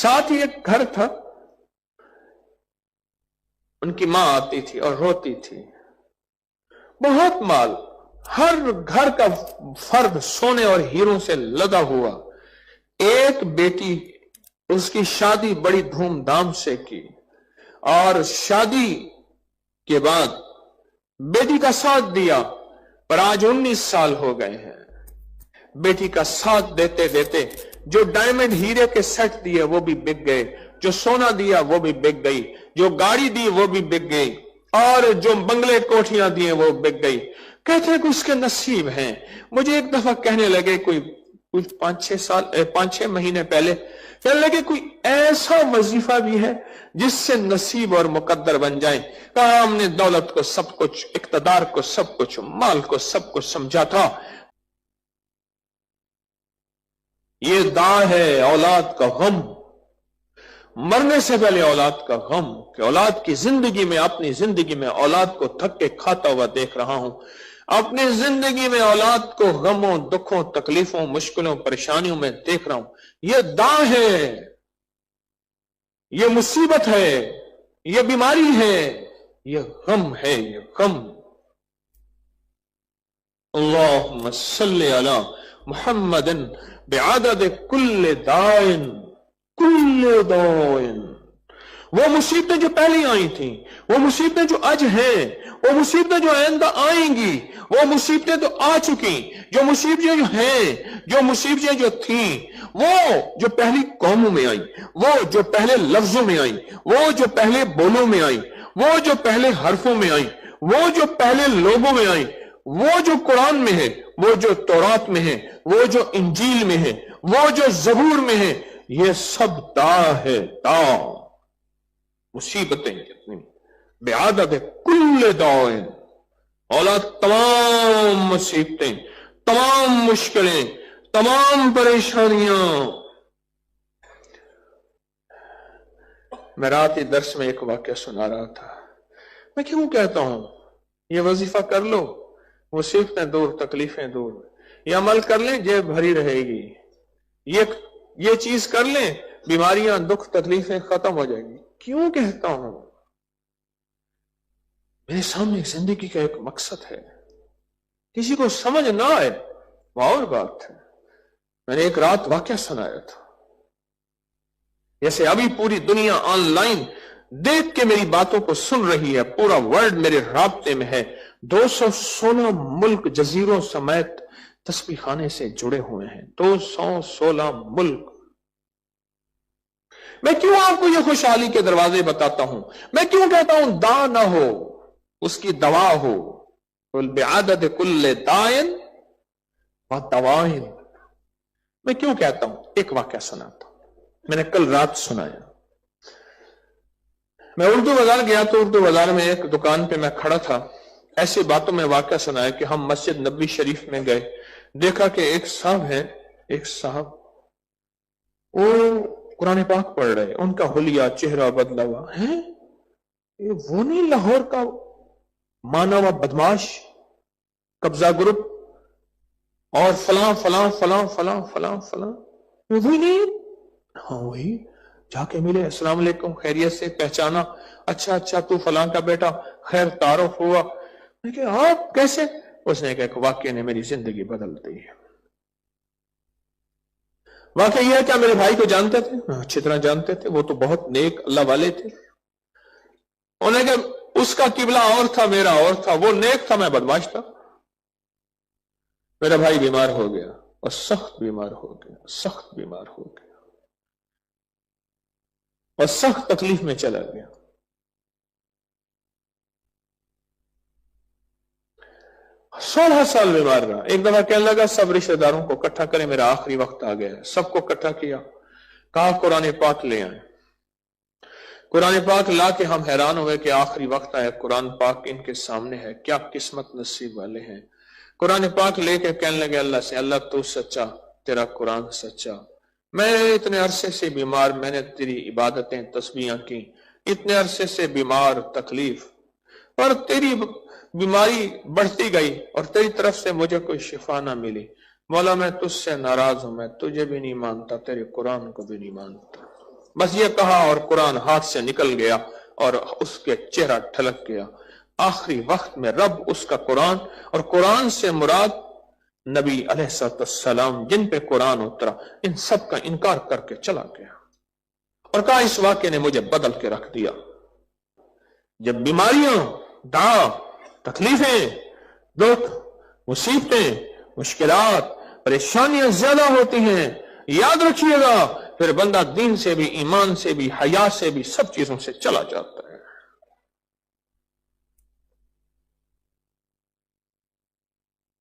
ساتھ ہی ایک گھر تھا، ان کی ماں آتی تھی اور روتی تھی، بہت مال، ہر گھر کا فرد سونے اور ہیروں سے لدا ہوا، ایک بیٹی، اس کی شادی بڑی دھوم دھام سے کی، اور شادی کے بعد بیٹی کا ساتھ دیا، پر آج 19 سال ہو گئے ہیں، بیٹی کا ساتھ دیتے دیتے جو ڈائمنڈ ہیرے کے سیٹ دیے وہ بھی بک گئے، جو سونا دیا وہ بھی بک گئی، جو گاڑی دی وہ بھی بک گئی، اور جو بنگلے کوٹھیاں دیے وہ بک گئی۔ کہتے ہیں کہ اس کے نصیب ہیں۔ مجھے ایک دفعہ کہنے لگے کوئی 5-6 مہینے پہلے، کہنے لگے کوئی ایسا وظیفہ بھی ہے جس سے نصیب اور مقدر بن جائیں۔ کہا ہم نے دولت کو سب کچھ، اقتدار کو سب کچھ، مال کو سب کچھ سمجھا تھا، یہ داں ہے اولاد کا غم، مرنے سے پہلے اولاد کا غم، کہ اولاد کی زندگی میں، اپنی زندگی میں اولاد کو تھک کے کھاتا ہوا دیکھ رہا ہوں، اپنی زندگی میں اولاد کو غموں، دکھوں، تکلیفوں، مشکلوں، پریشانیوں میں دیکھ رہا ہوں۔ یہ داں ہے، یہ مصیبت ہے، یہ بیماری ہے، یہ غم ہے، یہ غم۔ اللہم صلی علی محمد بعدد کل دائن، کل دائن۔ وہ مصیبتیں جو پہلے آئی تھیں، وہ مصیبتیں جو آج ہیں، وہ مصیبتیں جو آئندہ آئیں گی، وہ مصیبتیں تو آ چکی، جو مصیبتیں جو ہیں، جو مصیبتیں جو تھیں، وہ جو پہلی قوموں میں آئیں، وہ جو پہلے لفظوں میں آئیں، وہ جو پہلے بولوں میں آئیں، وہ جو پہلے حرفوں میں آئیں، وہ جو پہلے لوگوں میں آئیں، وہ جو قرآن میں ہے، وہ جو تورات میں ہے، وہ جو انجیل میں ہے، وہ جو زبور میں ہے، یہ سب دا ہے، دا، مصیبتیں کتنی، بعدد کل دائن، اولاد تمام مصیبتیں، تمام مشکلیں، تمام پریشانیاں۔ میں رات ہی درس میں ایک واقعہ سنا رہا تھا، میں کیوں کہتا ہوں یہ وظیفہ کر لو، مصیبتیں دور، تکلیفیں دور، یہ عمل کر لیں جیب بھری رہے گی، یہ چیز کر لیں بیماریاں، دکھ، تکلیفیں ختم ہو جائیں گی۔ کیوں کہتا ہوں؟ میرے سامنے زندگی کا ایک مقصد ہے، کسی کو سمجھ نہ آئے وہ اور بات ہے۔ میں نے ایک رات واقعہ سنایا تھا، جیسے ابھی پوری دنیا آن لائن دیکھ کے میری باتوں کو سن رہی ہے، پورا ورلڈ میرے رابطے میں ہے، 216 ملک جزیروں سمیت تسبیح خانے سے جڑے ہوئے ہیں، 216 ملک۔ میں کیوں آپ کو یہ خوشحالی کے دروازے بتاتا ہوں؟ میں کیوں کہتا ہوں دا نہ ہو، اس کی دوا ہو، بعدد کل دائن و دوائن۔ میں کیوں کہتا ہوں؟ ایک واقعہ سناتا ہوں، میں نے کل رات سنایا۔ میں اردو بازار گیا تو اردو بازار میں ایک دکان پہ میں کھڑا تھا، ایسی باتوں میں واقعہ سنایا کہ ہم مسجد نبوی شریف میں گئے، دیکھا کہ ایک صاحب ہے، ایک صاحب وہ قرآن پاک پڑھ رہے، ان کا حلیہ، چہرہ بدلا ہوا ہے، یہ وہ نہیں لاہور کا مانا ہوا بدماش، قبضہ گروپ، اور فلاں فلاں فلاں فلاں فلاں فلاں، وہی نہیں؟ ہاں وہی۔ جا کے ملے، السلام علیکم، خیریت سے، پہچانا، اچھا تو فلاں کا بیٹا، خیر تعارف ہوا۔ میں کہا آپ کیسے؟ اس نے کہا کہ واقعہ نے میری زندگی بدل دی ہے۔ واقعہ یہ ہے، کیا میرے بھائی کو جانتے تھے؟ اچھی طرح جانتے تھے، وہ تو بہت نیک اللہ والے تھے۔ انہوں نے کہا اس کا قبلہ اور تھا، میرا اور تھا، وہ نیک تھا، میں بدماش تھا۔ میرا بھائی بیمار ہو گیا، اور سخت بیمار ہو گیا، سخت بیمار ہو گیا، اور سخت تکلیف میں چلا گیا۔ 16 سال بیمار رہا۔ ایک دفعہ کہنے لگا سب رشتہ داروں کو اکٹھا کریں، میرا آخری وقت آ گیا ہے۔ سب کو اکٹھا کیا، کہا قرآن پاک لے آئیں۔ قرآن پاک لا کے ہم حیران ہوئے کہ آخری وقت آیا، قرآن پاک ان کے سامنے ہے، کیا قسمت نصیب والے ہیں۔ قرآن پاک لے کے کہنے لگے اللہ سے، اللہ تو سچا، تیرا قرآن سچا، میں اتنے عرصے سے بیمار، میں نے تیری عبادتیں، تسبیحاں کی، اتنے عرصے سے بیمار، تکلیف، اور تیری بیماری بڑھتی گئی اور تیری طرف سے مجھے کوئی شفا نہ ملی۔ مولا میں تجھ سے ناراض ہوں، میں تجھے بھی نہیں مانتا، تیرے قرآن کو بھی نہیں مانتا، بس یہ کہا اور قرآن ہاتھ سے نکل گیا اور اس کے چہرہ ڈھلک گیا. آخری وقت میں رب اس کا قرآن، اور قرآن سے مراد نبی علیہ السلام جن پہ قرآن اترا، ان سب کا انکار کر کے چلا گیا اور کہا اس واقعے نے مجھے بدل کے رکھ دیا. جب بیماریاں، داغ، تکلیفیں، دکھ، مصیبتیں، مشکلات، پریشانیاں زیادہ ہوتی ہیں، یاد رکھیے گا پھر بندہ دین سے بھی، ایمان سے بھی، حیا سے بھی، سب چیزوں سے چلا جاتا ہے.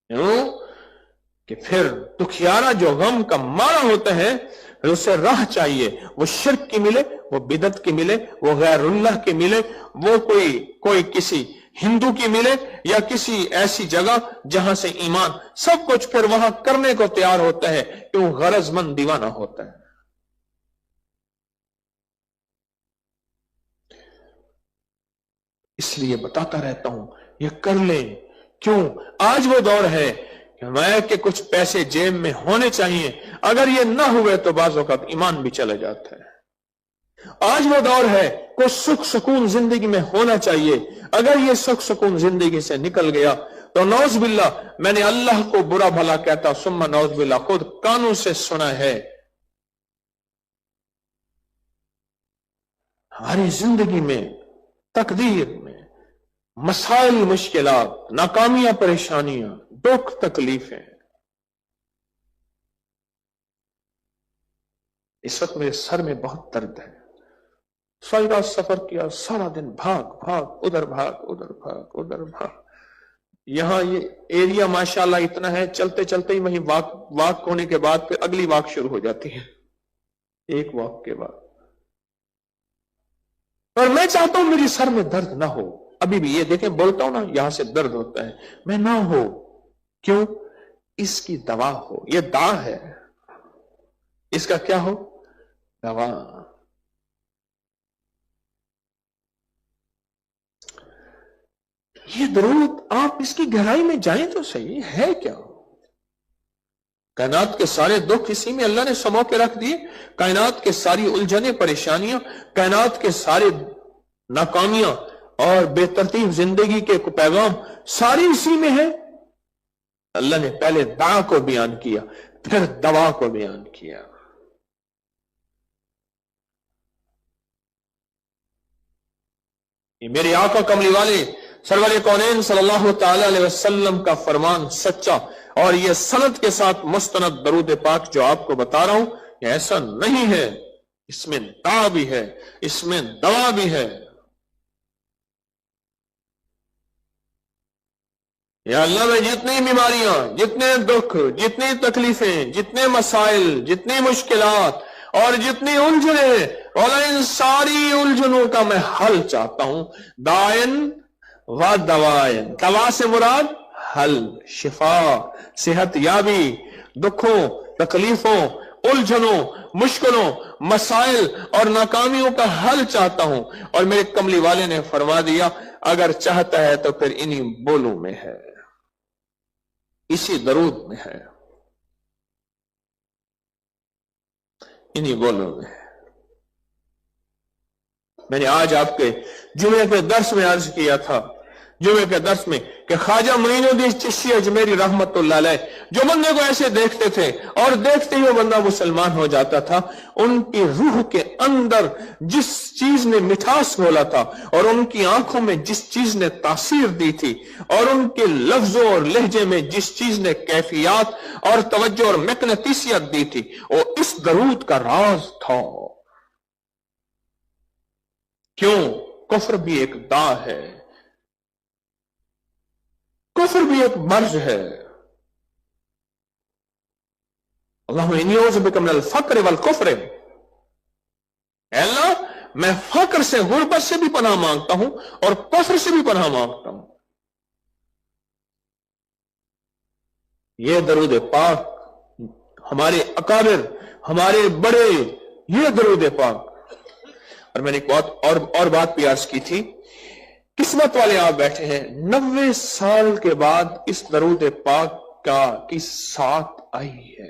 کیوں کہ پھر دکھیارا جو غم کا مارا ہوتا ہے، اسے راہ چاہیے. وہ شرک کی ملے، وہ بدعت کی ملے، وہ غیر اللہ کی ملے، وہ کوئی کسی ہندو کی ملے یا کسی ایسی جگہ جہاں سے ایمان، سب کچھ پھر وہاں کرنے کو تیار ہوتا ہے کہ وہ غرض مند دیوانہ ہوتا ہے. اس لیے بتاتا رہتا ہوں یہ کر لیں. کیوں؟ آج وہ دور ہے کہ کچھ پیسے جیب میں ہونے چاہیے، اگر یہ نہ ہوئے تو بعض اوقات ایمان بھی چلا جاتا ہے. آج وہ دور ہے کچھ سکھ سکون زندگی میں ہونا چاہیے، اگر یہ سکھ سکون زندگی سے نکل گیا تو نعوذ باللہ، میں نے اللہ کو برا بھلا کہتا، ثم نعوذ باللہ خود کانوں سے سنا ہے، ہماری زندگی میں، تقدیر میں مسائل، مشکلات، ناکامیاں، پریشانیاں، دکھ، تکلیفیں. اس وقت میرے سر میں بہت درد ہے. ساری رات سفر کیا، سارا دن بھاگ بھاگ، ادھر بھاگ ادھر بھاگ ادھر بھاگ. یہاں یہ ایریا ماشاءاللہ اتنا ہے، چلتے چلتے ہی وہیں واک ہونے کے بعد پھر اگلی واک شروع ہو جاتی ہے، ایک واک کے بعد. اور میں چاہتا ہوں میری سر میں درد نہ ہو. ابھی بھی یہ دیکھیں بولتا ہوں نا، یہاں سے درد ہوتا ہے، میں نہ ہو. کیوں؟ اس کی دوا ہو. یہ دا ہے، اس کا کیا ہو؟ دوا. یہ درود آپ اس کی گہرائی میں جائیں تو صحیح ہے کیا؟ کائنات کے سارے دکھ اسی میں اللہ نے سمو کے رکھ دیے. کائنات کے ساری الجھنیں، پریشانیاں، کائنات کے سارے ناکامیاں اور بے ترتیب زندگی کے پیغام ساری اسی میں ہے. اللہ نے پہلے دعا کو بیان کیا، پھر دوا کو بیان کیا. یہ میرے آقا کملی والے سرور کونین صلی اللہ تعالی علیہ وسلم کا فرمان سچا، اور یہ سند کے ساتھ مستند درود پاک جو آپ کو بتا رہا ہوں، یہ ایسا نہیں ہے، اس میں دعا بھی ہے، اس میں دوا بھی ہے. یا اللہ میں جتنی بیماریاں، جتنے دکھ، جتنی تکلیفیں، جتنے مسائل، جتنی مشکلات اور جتنی الجھنیں، اور ان ساری الجھنوں کا میں حل چاہتا ہوں. دائن و دوائن، دوا سے مراد حل، شفا، صحت یابی، دکھوں، تکلیفوں، الجھنوں، مشکلوں، مسائل اور ناکامیوں کا حل چاہتا ہوں. اور میرے کملی والے نے فرما دیا اگر چاہتا ہے تو پھر انہی بولوں میں ہے، اسی درود میں ہے، انہی بولوں میں ہے. میں نے آج آپ کے جمعے کے درس میں عرض کیا تھا، جمعے کے درس میں، کہ خواجہ معین الدین چشتی اجمیری رحمت اللہ علیہ جو بندے کو ایسے دیکھتے تھے اور دیکھتے ہی وہ بندہ مسلمان ہو جاتا تھا، ان کی روح کے اندر جس چیز نے مٹھاس گھولا تھا اور ان کی آنکھوں میں جس چیز نے تاثیر دی تھی اور ان کے لفظوں اور لہجے میں جس چیز نے کیفیات اور توجہ اور مقناطیسیت دی تھی، وہ اس درود کا راز تھا. کیوں؟ کفر بھی ایک دا ہے، کفر بھی ایک مرض ہے. اللہم انی اعوذ بک من الفقر والکفر، اے اللہ میں فقر سے، غربت سے بھی پناہ مانگتا ہوں اور کفر سے بھی پناہ مانگتا ہوں. یہ درود پاک ہمارے اکابر، ہمارے بڑے، یہ درود پاک. اور میں نے ایک اور بات بھی عرض کی تھی، قسمت والے آپ بیٹھے ہیں 90 سال کے بعد اس درود پاک کی ساتھ آئی ہے.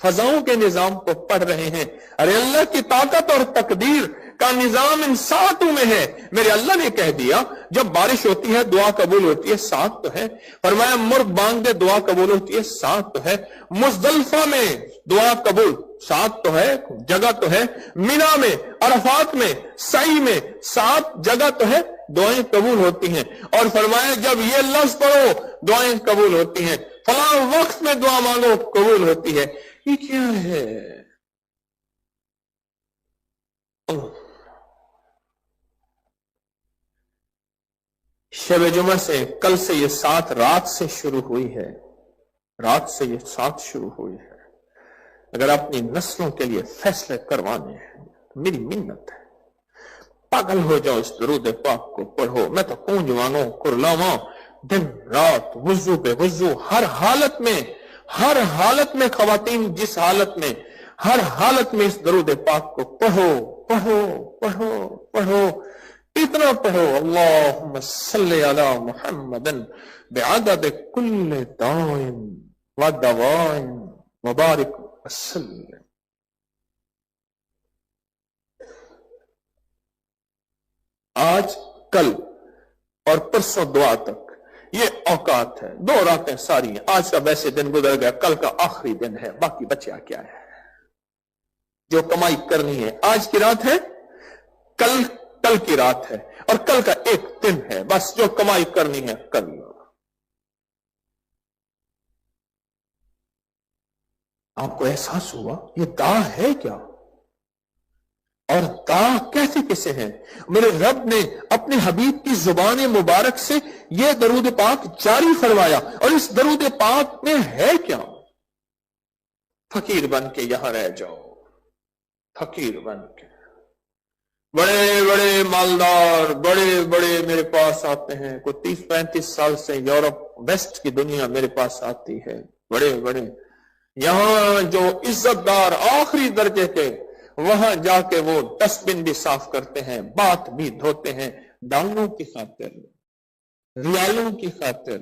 فضاؤں کے نظام کو پڑھ رہے ہیں. ارے اللہ کی طاقت اور تقدیر کا نظام ان ساتوں میں ہے. میرے اللہ نے کہہ دیا جب بارش ہوتی ہے دعا قبول ہوتی ہے، ساتھ تو ہے. فرمایا مرغ بانگ دے دعا قبول ہوتی ہے، ساتھ تو ہے. مزدلفہ میں دعا قبول، ساتھ تو ہے، جگہ تو ہے. مینا میں، عرفات میں، سعی میں، ساتھ جگہ تو ہے، دعائیں قبول ہوتی ہیں. اور فرمایا جب یہ لفظ پڑھو دعائیں قبول ہوتی ہیں، فلاں وقت میں دعا مانگو قبول ہوتی ہے. یہ کیا ہے؟ شب جمعہ سے، کل سے یہ سات رات سے شروع ہوئی ہے، رات سے یہ سات شروع ہوئی ہے. اگر اپنی نسلوں کے لیے فیصلے کروانے ہیں تو میری منت ہے، پاگل ہو جاؤ، اس درود پاک کو پڑھو. میں تو کونجوانوں کرلاواں دن رات وضو پہ وضو، ہر حالت میں، ہر حالت میں. خواتین جس حالت میں، ہر حالت میں اس درود پاک کو پڑھو پڑھو پڑھو پڑھو. اتنا پڑھو اللہم صلی علی محمد بعدد کل دائن و دوائن مبارک وسلم. آج، کل اور پرسوں دعا تک یہ اوقات ہے. 2 راتیں ساری ہیں. آج کا ویسے دن گزر گیا، کل کا آخری دن ہے، باقی بچیا کیا ہے. جو کمائی کرنی ہے آج کی رات ہے، کل کی رات ہے، اور کل کا ایک دن ہے. بس جو کمائی کرنی ہے کر لو. آپ کو احساس ہوا یہ دا ہے کیا، اور دا کیسے کسے ہیں؟ میرے رب نے اپنے حبیب کی زبان مبارک سے یہ درود پاک جاری فرمایا، اور اس درود پاک میں ہے کیا؟ فقیر بن کے یہاں رہ جاؤ، فقیر بن کے. بڑے بڑے مالدار، بڑے بڑے میرے پاس آتے ہیں، کوئی 30-35 سال سے یورپ ویسٹ کی دنیا میرے پاس آتی ہے. بڑے بڑے یہاں جو عزت دار آخری درجے کے، وہاں جا کے وہ ڈسٹ بن بھی صاف کرتے ہیں، بات بھی دھوتے ہیں، ڈالروں کی خاطر، ریالوں کی خاطر،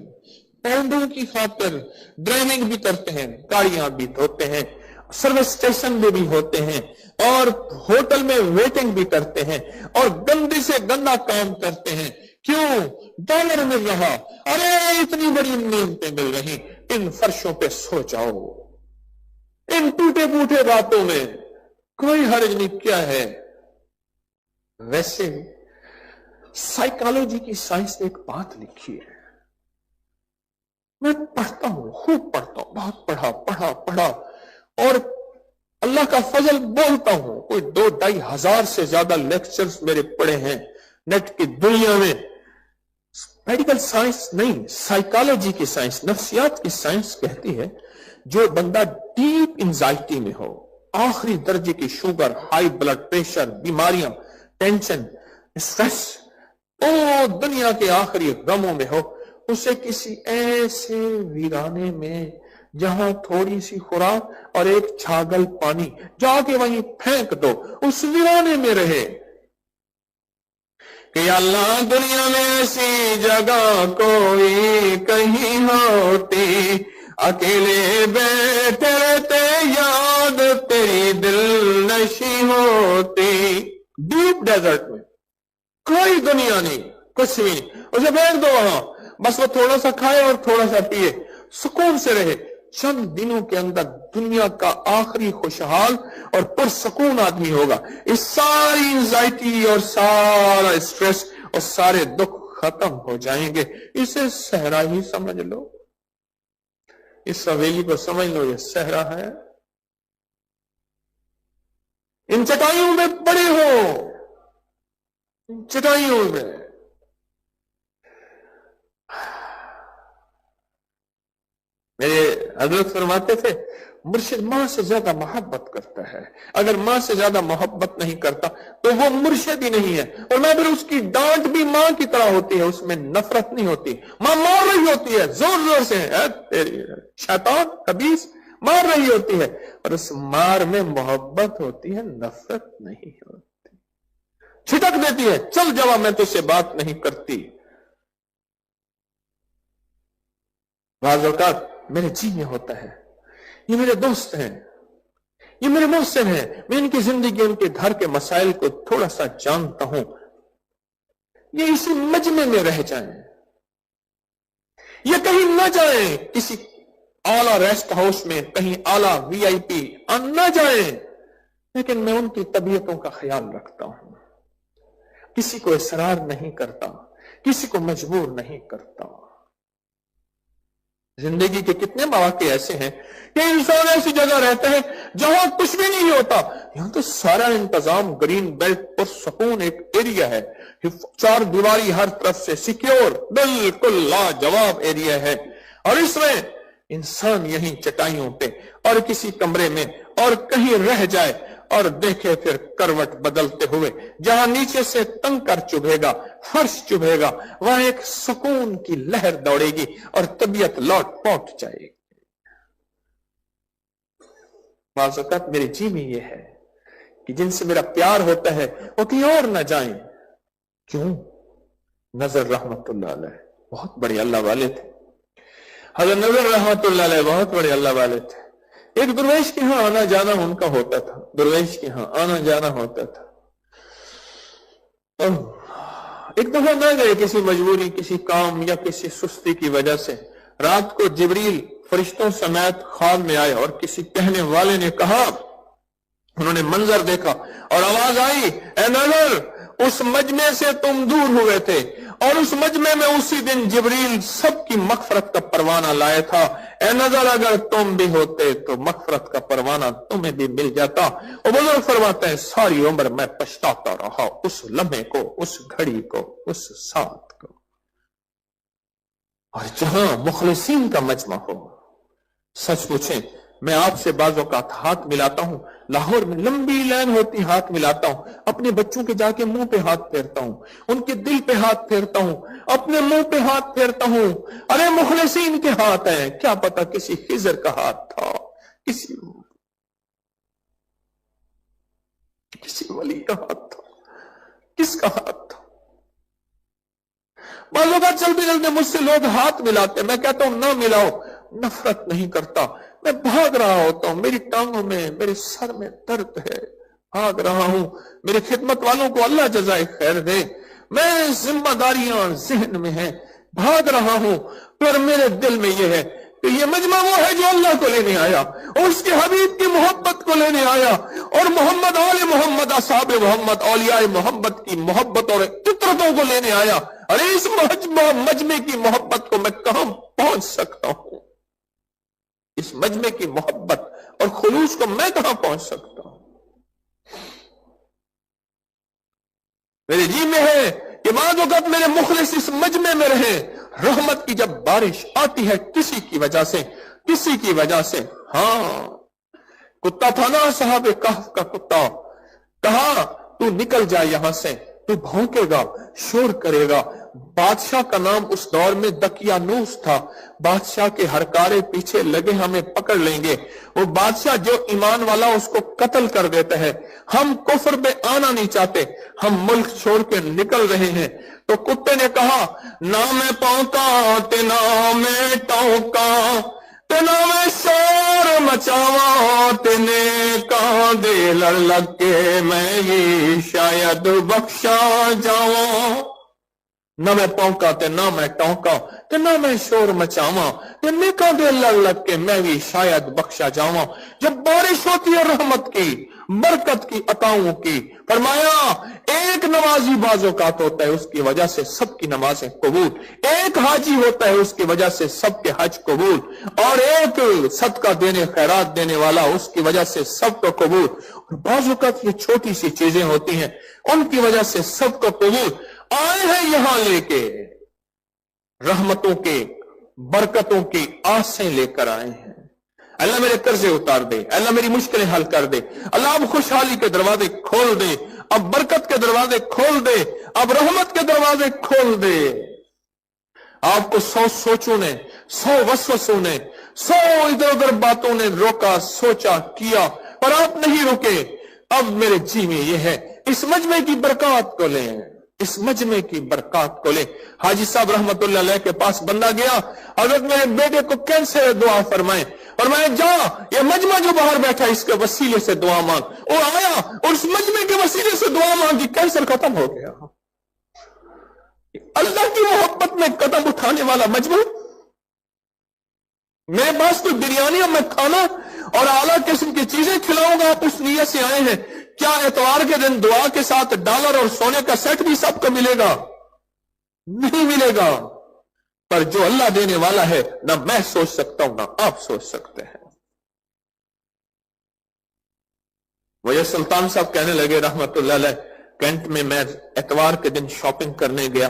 پاؤنڈوں کی خاطر ڈرائننگ بھی کرتے ہیں، گاڑیاں بھی دھوتے ہیں، سروس اسٹیشن میں بھی ہوتے ہیں، اور ہوٹل میں ویٹنگ بھی کرتے ہیں، اور گندے سے گندا کام کرتے ہیں. کیوں؟ ڈالر مل رہا. ارے اتنی بڑی نعمتیں مل رہی، ان فرشوں پہ سو جاؤ، ان ٹوٹے پوٹے راتوں میں کوئی حرج نہیں. کیا ہے؟ ویسے سائیکالوجی کی سائنس نے ایک بات لکھی ہے، میں پڑھتا ہوں، خوب پڑھتا ہوں، بہت پڑھا، اور اللہ کا فضل بولتا ہوں. کوئی 2-2.5 ہزار سے زیادہ لیکچرز میرے پڑھے ہیں نیٹ کی دنیا میں. میڈیکل سائنس نہیں، سائیکالوجی کی سائنس، نفسیات کی سائنس کہتی ہے جو بندہ ڈیپ انزائٹی میں ہو، آخری درجے کی شوگر، ہائی بلڈ پریشر، بیماریاں، ٹینشن، اسٹریس، دنیا کے آخری غموں میں ہو، اسے کسی ایسے ویرانے میں جہاں تھوڑی سی خوراک اور ایک چھاگل پانی، جا کے وہیں پھینک دو، اس ویرانے میں رہے. کہ اللہ دنیا میں ایسی جگہ کوئی کہیں ہوتی، اکیلے بیٹھے رہتے یاد تیری دل نشی ہوتی. ڈیپ ڈیزرٹ میں کوئی دنیا نہیں، کچھ بھی نہیں، اسے بیٹھ دو وہاں، بس وہ تھوڑا سا کھائے اور تھوڑا سا پیے، سکون سے رہے. چند دنوں کے اندر دنیا کا آخری خوشحال اور پرسکون آدمی ہوگا. اس ساری انزائٹی اور سارا اسٹریس اور سارے دکھ ختم ہو جائیں گے. اسے صحرا ہی سمجھ لو، اس حویلی کو سمجھ لو، یہ صحرا ہے. ان چٹائیوں میں پڑے ہو، ان چٹائیوں میں. میرے حضرت فرماتے تھے مرشد ماں سے زیادہ محبت کرتا ہے، اگر ماں سے زیادہ محبت نہیں کرتا تو وہ مرشد ہی نہیں ہے. اور میں پھر اس کی ڈانٹ بھی ماں کی طرح ہوتی ہے، اس میں نفرت نہیں ہوتی. ماں مار رہی ہوتی ہے زور زور سے، تیری شیطان خبیث مار رہی ہوتی ہے، اور اس مار میں محبت ہوتی ہے، نفرت نہیں ہوتی. چھٹک دیتی ہے، چل جا میں تجھ سے بات نہیں کرتی. بعض اوقات میرے جی میں ہوتا ہے یہ میرے دوست ہیں، یہ میرے محسن ہیں، میں ان کی زندگی ان کے گھر کے مسائل کو تھوڑا سا جانتا ہوں، یہ اسی مجمع میں رہ جائیں، یہ کہیں نہ جائیں، کسی اعلیٰ ریسٹ ہاؤس میں کہیں اعلیٰ VIP نہ جائیں، لیکن میں ان کی طبیعتوں کا خیال رکھتا ہوں، کسی کو اصرار نہیں کرتا، کسی کو مجبور نہیں کرتا۔ زندگی کے کتنے مواقع ایسے ہیں کہ انسان ایسی جگہ رہتا ہے جہاں کچھ بھی نہیں ہوتا، یہاں تو سارا انتظام گرین بیلٹ پر سکون ایک ایریا ہے، 4 دیواری ہر طرف سے سیکیور، بالکل لاجواب ایریا ہے، اور اس میں انسان یہیں چٹائیوں پہ اور کسی کمرے میں اور کہیں رہ جائے اور دیکھے پھر کروٹ بدلتے ہوئے، جہاں نیچے سے کنکر چبھے گا، فرش چبھے گا، وہاں ایک سکون کی لہر دوڑے گی اور طبیعت لوٹ پوٹ جائے گی۔ بعض اوقات میرے جی میں یہ ہے کہ جن سے میرا پیار ہوتا ہے وہ کہیں اور نہ جائیں۔ کیوں؟ نظر رحمت اللہ علیہ بہت بڑے اللہ والے تھے، حضرت نظر رحمت اللہ علیہ بہت بڑے اللہ والے تھے۔ ایک درویش کے ہاں آنا جانا ان کا ہوتا تھا، درویش کے ہاں آنا جانا ہوتا تھا۔ ایک دفعہ نہ گئے، کسی مجبوری، کسی کام یا کسی سستی کی وجہ سے، رات کو جبریل فرشتوں سمیت خواب میں آئے اور کسی کہنے والے نے کہا، انہوں نے منظر دیکھا اور آواز آئی، اے نظر، اس مجمع سے تم دور ہوئے تھے اور اس مجمع میں اسی دن جبریل سب کی مغفرت کا پروانہ لائے تھا، اے نظر اگر تم بھی ہوتے تو مغفرت کا پروانہ تمہیں بھی مل جاتا۔ اور بزرگ فرماتے ہیں ساری عمر میں پچھتاتا رہا اس لمحے کو، اس گھڑی کو، اس ساتھ کو۔ اور جہاں مخلصین کا مجمع ہو، سچ پوچھیں میں آپ سے بعض اوقات ہاتھ ملاتا ہوں، لاہور میں لمبی لائن ہوتی، ہاتھ ملاتا ہوں، اپنے بچوں کے جا کے منہ پہ ہاتھ پھیرتا ہوں، ان کے دل پہ ہاتھ پھیرتا ہوں، اپنے منہ پہ ہاتھ پھیرتا ہوں۔ ارے مخلصین کے ہاتھ ہیں، کیا پتا کسی خضر کا ہاتھ تھا، کسی ولی کا ہاتھ تھا، کس کا ہاتھ تھا۔ بعض اوقات چلتے چلتے مجھ سے لوگ ہاتھ ملاتے، میں کہتا ہوں نہ ملاؤ، نفرت نہیں کرتا، میں بھاگ رہا ہوتا ہوں، میری ٹانگوں میں، میرے سر میں درد ہے، بھاگ رہا ہوں، میری خدمت والوں کو اللہ جزائے خیر دے، میں ذمہ داریاں ذہن میں ہیں، بھاگ رہا ہوں، پر میرے دل میں یہ ہے کہ یہ مجمع وہ ہے جو اللہ کو لینے آیا اور اس کے حبیب کی محبت کو لینے آیا، اور محمد آل محمد، اصحاب محمد، اولیاء محمد کی محبت اور فطرتوں کو لینے آیا۔ ارے اس مجمع کی محبت کو میں کہاں پہنچ سکتا ہوں؟ اس مجمع کی محبت اور خلوص کو میں کہاں پہنچ سکتا ہوں؟ میرے جی میں ہے کہ بعض اوقات میرے مخلص اس مجمع میں رہے، رحمت کی جب بارش آتی ہے کسی کی وجہ سے، ہاں کتا تھا نا صحاب کہف کا کتا، کہا تو نکل جا یہاں سے، تو بھونکے گا، شور کرے گا۔ بادشاہ کا نام اس دور میں دقیانوس تھا، بادشاہ کے ہرکارے پیچھے لگے ہمیں پکڑ لیں گے، وہ بادشاہ جو ایمان والا اس کو قتل کر دیتا ہے۔ ہم کفر میں آنا نہیں چاہتے، ہم ملک چھوڑ کے نکل رہے ہیں۔ تو کتے نے کہا نہ میں پونکا تے نہ میں ٹونکا تے نہ میں شور مچاواں تے نیکاں دے لڑ لگ کے میں ہی شاید بخشا جاواں۔ نہ میں پونکا تے نہ میں ٹونکا تے نہ میں شور مچاواں تے نیکاں دے لڑ لگ کے میں بھی شاید بخشا جاواں۔ جب بارش ہوتی ہے رحمت کی، برکت کی، عطاؤں کی، فرمایا ایک نمازی بعض اوقات ہوتا ہے اس کی وجہ سے سب کی نمازیں قبول، ایک حاجی ہوتا ہے اس کی وجہ سے سب کے حج قبول، اور ایک صدقہ دینے خیرات دینے والا اس کی وجہ سے سب کو قبول، اور بعض اوقات یہ چھوٹی سی چیزیں ہوتی ہیں ان کی وجہ سے سب کو قبول۔ آئے ہیں یہاں لے کے رحمتوں کے، برکتوں کی آسیں لے کر آئے ہیں۔ اللہ میرے قرضے اتار دے، اللہ میری مشکلیں حل کر دے، اللہ اب خوشحالی کے دروازے کھول دے، اب برکت کے دروازے کھول دے، اب رحمت کے دروازے کھول دے۔ آپ کو 100 سوچوں نے، 100 وسوسوں نے، 100 ادھر ادھر باتوں نے روکا، سوچا، کیا، پر آپ نہیں رکے۔ اب میرے جی میں یہ ہے اس مجمع کی برکات کو لیں، اس مجمع کی برکات کو لیں۔ حاجی صاحب رحمت اللہ علیہ کے پاس بندہ گیا، حضرت میرے بیٹے کو کینسر ہے، دعا فرمائیں۔ اور میں جا یہ مجمع جو باہر بیٹھا اس کے وسیلے سے دعا مانگ، اور آیا اور اس مجمع کے وسیلے سے دعا مانگی، کینسر ختم ہو گیا۔ اللہ کی محبت میں قدم اٹھانے والا مجمع، میرے پاس کوئی بریانی اور میں کھانا اور اعلیٰ قسم کی چیزیں کھلاؤں گا، آپ اس نیت سے آئے ہیں، کیا اتوار کے دن دعا کے ساتھ ڈالر اور سونے کا سیٹ بھی سب کو ملے گا؟ نہیں ملے گا۔ پر جو اللہ دینے والا ہے، نہ میں سوچ سکتا ہوں نہ آپ سوچ سکتے ہیں۔ وہ سلطان صاحب کہنے لگے رحمت اللہ علیہ، کینٹ میں میں اتوار کے دن شاپنگ کرنے گیا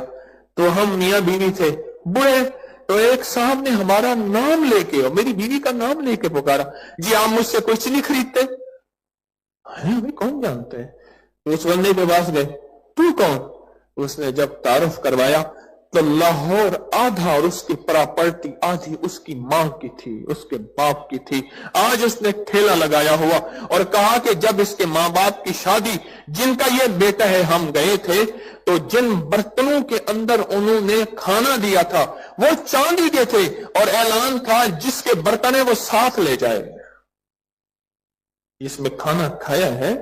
تو ہم میاں بیوی تھے، بوڑھے، تو ایک صاحب نے ہمارا نام لے کے اور میری بیوی کا نام لے کے پکارا، جی آپ مجھ سے کچھ نہیں خریدتے؟ ہمیں کون جانتے ہیں؟ تو اس بندے کے پاس گئے، تو کون؟ اس نے جب تعارف کروایا تو لاہور آدھا اور اس کی پراپرٹی آدھی اس کی ماں کی تھی، اس کے باپ کی تھی۔ آج اس نے ٹھیلا لگایا ہوا اور کہا کہ جب اس کے ماں باپ کی شادی، جن کا یہ بیٹا ہے، ہم گئے تھے تو جن برتنوں کے اندر انہوں نے کھانا دیا تھا وہ چاندی کے تھے، اور اعلان تھا جس کے برتن ہے وہ ساتھ لے جائے۔ جس میں کھانا کھایا ہے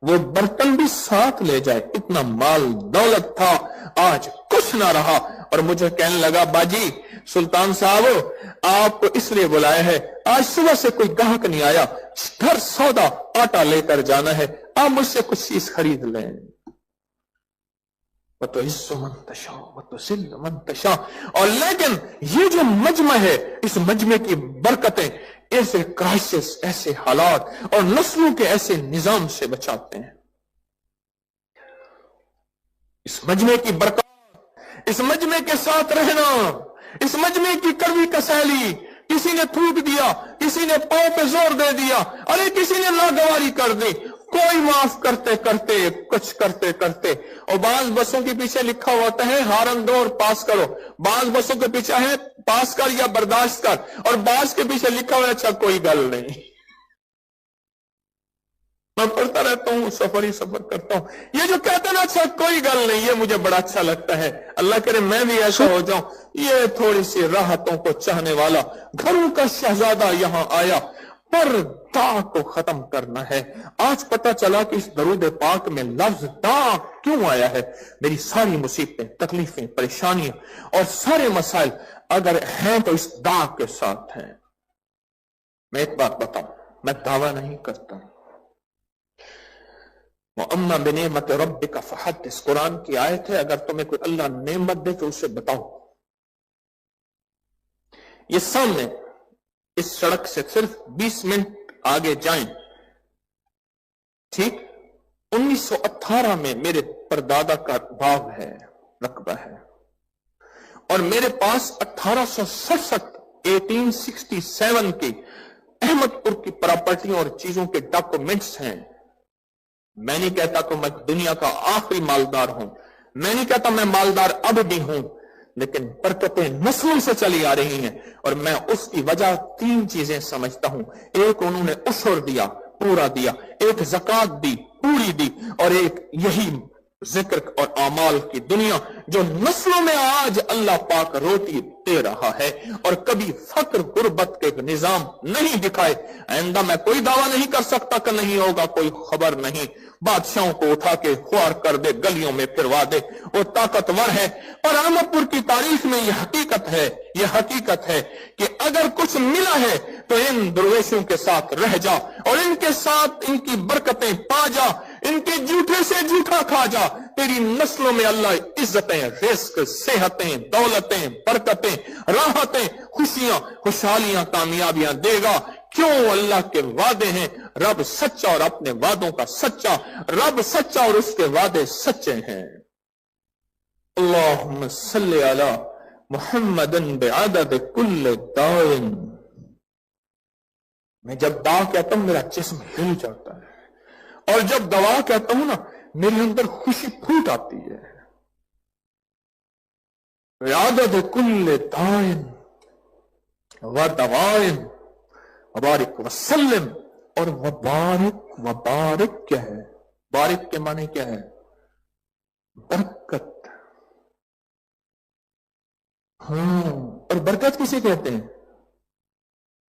وہ برتن بھی ساتھ لے جائے، اتنا مال دولت تھا، آج کچھ نہ رہا۔ اور مجھے کہنے لگا، باجی سلطان صاحب آپ کو اس لیے بلایا ہے، آج صبح سے کوئی گاہک نہیں آیا، گھر سودا آٹا لے کر جانا ہے، آپ مجھ سے کچھ چیز خرید لیں۔ وَتُعِزُّ مَن تَشَاءُ وَتُذِلُّ مَن تَشَاءُ۔ اور لیکن یہ جو مجمع ہے، اس مجمع کی برکتیں ایسے کرائسس، ایسے حالات اور نسلوں کے ایسے نظام سے بچاتے ہیں۔ اس مجمع کی برکات، اس مجمع کے ساتھ رہنا، اس مجمع کی کڑوی کسیلی، کسی نے تھوک دیا، کسی نے پاؤں پہ زور دے دیا، ارے کسی نے ناگواری کر دی، کوئی معاف کرتے کرتے، کچھ کرتے کرتے، اور بعض بسوں کے پیچھے لکھا ہوتا ہے ہارن دو اور پاس کرو، بعض بسوں کے پیچھے ہے پاس کر یا برداشت کر، اور بعض کے پیچھے لکھا ہوا ہے اچھا کوئی گل نہیں۔ میں پڑھتا رہتا ہوں، سفر ہی سفر کرتا ہوں، یہ جو کہتے ہیں نا اچھا کوئی گل نہیں، یہ مجھے بڑا اچھا لگتا ہے۔ اللہ کرے میں بھی ایسا ہو جاؤں، یہ تھوڑی سی راحتوں کو چاہنے والا گھروں کا شہزادہ یہاں آیا، پر دا کو ختم کرنا ہے۔ آج پتہ چلا کہ اس درود پاک میں لفظ دا کیوں آیا ہے۔ میری ساری مصیبتیں، تکلیفیں، پریشانیاں اور سارے مسائل اگر ہیں تو اس دا کے ساتھ ہیں۔ میں ایک بات بتاؤں، میں دعویٰ نہیں کرتا، وَأَمَّا بِنِعْمَةِ رَبِّكَ فَحَدِّثْ، قرآن کی آیت ہے، اگر تمہیں کوئی اللہ نعمت دے تو اسے بتاؤ۔ یہ سامنے اس سڑک سے صرف 20 منٹ آگے جائیں، ٹھیک 1918 میں میرے پردادا کا باغ ہے، رقبہ ہے، اور میرے پاس 1867 کی احمد پور کی پراپرٹیوں اور چیزوں کے ڈاکومنٹس ہیں۔ میں نہیں کہتا کہ میں دنیا کا آخری مالدار ہوں، میں نہیں کہتا میں مالدار اب بھی ہوں، لیکن برکتیں نسلوں سے چلی آ رہی ہیں، اور میں اس کی وجہ 3 چیزیں سمجھتا ہوں۔ ایک انہوں نے عشر دیا، پورا دیا، ایک زکوٰۃ دی، پوری دی، اور ایک یہی ذکر اور اعمال کی دنیا جو نسلوں میں آج اللہ پاک روٹی دے رہا ہے، اور کبھی فقر غربت کے نظام نہیں دکھائے۔ آئندہ میں کوئی دعویٰ نہیں کر سکتا کہ نہیں ہوگا، کوئی خبر نہیں، بادشاہوں کو اٹھا کے خوار کر دے، گلیوں میں پھروا دے، وہ طاقتور ہے۔ اور احمد پور کی تاریخ میں یہ حقیقت ہے کہ اگر کچھ ملا ہے تو ان درویشوں کے ساتھ رہ جا، اور ان کے ساتھ ان کی برکتیں پا جا، ان کے جھوٹے سے جھوٹا کھا جا، تیری نسلوں میں اللہ عزتیں، رزق، صحتیں، دولتیں، برکتیں، راحتیں، خوشیاں، خوشحالیاں، کامیابیاں دے گا۔ کیوں؟ اللہ کے وعدے ہیں، رب سچا اور اپنے وعدوں کا سچا، رب سچا اور اس کے وعدے سچے ہیں۔ اللہم صلی علی محمد بعدد کل دائن۔ میں جب دا کہتا ہوں میرا جسم ہل جاتا ہے، اور جب دوا کہتا ہوں نا میرے اندر خوشی پھوٹ آتی ہے۔ بعدد کل دائن و دوائن وبارک وسلم، اور وبارک کیا ہے؟ بارک کے معنی کیا ہے؟ برکت۔ ہاں، اور برکت کسے کہتے ہیں؟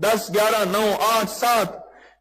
10, 11, 9, 8, 7।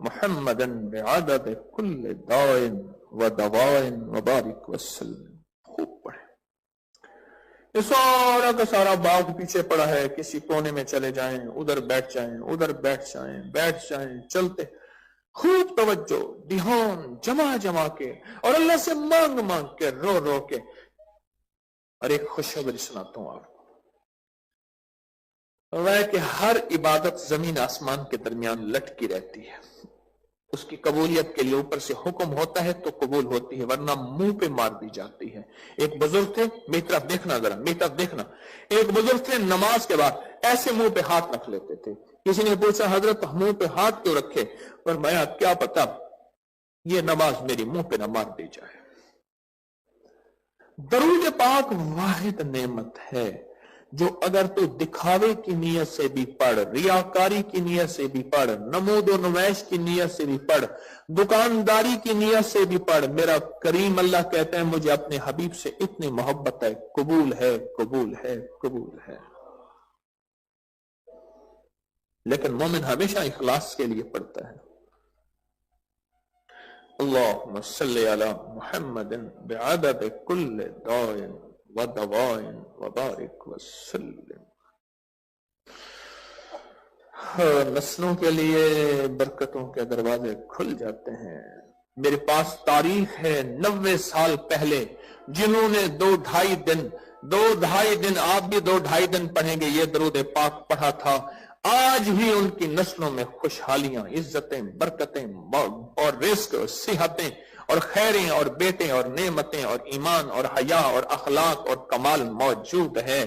محمدا بعدد كل داء ودواء وبارك وسلم. خوب پڑھے. یہ سارا کا سارا باغ پیچھے پڑا ہے، کسی کونے میں چلے جائیں، ادھر بیٹھ جائیں، ادھر بیٹھ جائیں، چلتے خوب توجہ، دھیان جمع کے اور اللہ سے مانگ کے، رو کے. اور ایک خوشخبری سناتا ہوں آپ کو، وہ ہے کہ ہر عبادت زمین آسمان کے درمیان لٹکی رہتی ہے. اس کی قبولیت کے لیے اوپر سے حکم ہوتا ہے تو قبول ہوتی ہے، ورنہ منہ پہ مار دی جاتی ہے. ایک بزرگ تھے، میری طرف دیکھنا ذرا، میری طرف دیکھنا. ایک بزرگ تھے، نماز کے بعد ایسے منہ پہ ہاتھ رکھ لیتے تھے. کسی نے پوچھا حضرت منہ پہ ہاتھ کیوں رکھے؟ فرمایا کیا پتا یہ نماز میری منہ پہ نہ مار دی جائے. درود پاک واحد نعمت ہے جو اگر تو دکھاوے کی نیت سے بھی پڑھ، ریاکاری کی نیت سے بھی پڑھ، نمود و نمائش کی نیت سے بھی پڑھ، دکانداری کی نیت سے بھی پڑھ، میرا کریم اللہ کہتا ہے مجھے اپنے حبیب سے اتنی محبت ہے، قبول ہے، قبول ہے، قبول ہے. لیکن مومن ہمیشہ اخلاص کے لیے پڑھتا ہے. اللہم صلی علی محمد بعدد کل داء ودواء وبارک وسلم. نسلوں کے لیے برکتوں کے دروازے کھل جاتے ہیں. میرے پاس تاریخ ہے 90 سال پہلے جنہوں نے 2-2.5 دن آپ بھی 2-2.5 دن پڑھیں گے یہ درود پاک پڑھا تھا. آج بھی ان کی نسلوں میں خوشحالیاں، عزتیں، برکتیں اور رزق اور صحتیں اور خیریں اور بیٹے اور نعمتیں اور ایمان اور حیا اور اخلاق اور کمال موجود ہے.